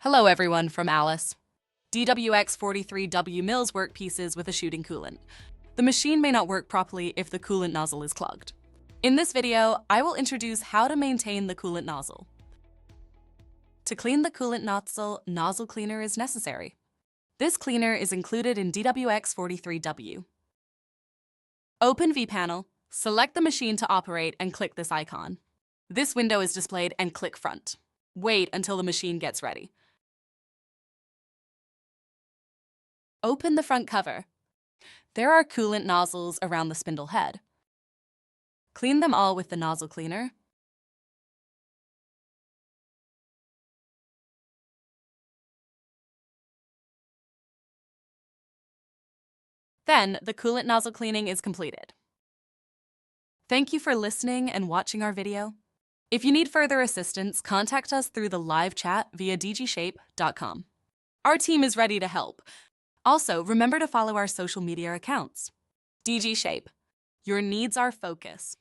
Hello everyone from Alice. DWX-43W mills workpieces with a shooting coolant. The machine may not work properly if the coolant nozzle is clogged. In this video, I will introduce how to maintain the coolant nozzle. To clean the coolant nozzle, nozzle cleaner is necessary. This cleaner is included in DWX-43W. Open vPanel, select the machine to operate and click this icon. This window is displayed and click Front. Wait until the machine gets ready. Open the front cover. There are coolant nozzles around the spindle head. Clean them all with the nozzle cleaner. Then, the coolant nozzle cleaning is completed. Thank you for listening and watching our video. If you need further assistance, contact us through the live chat via DGSHAPE.com. Our team is ready to help. Also, remember to follow our social media accounts. DGSHAPE, your needs our focus.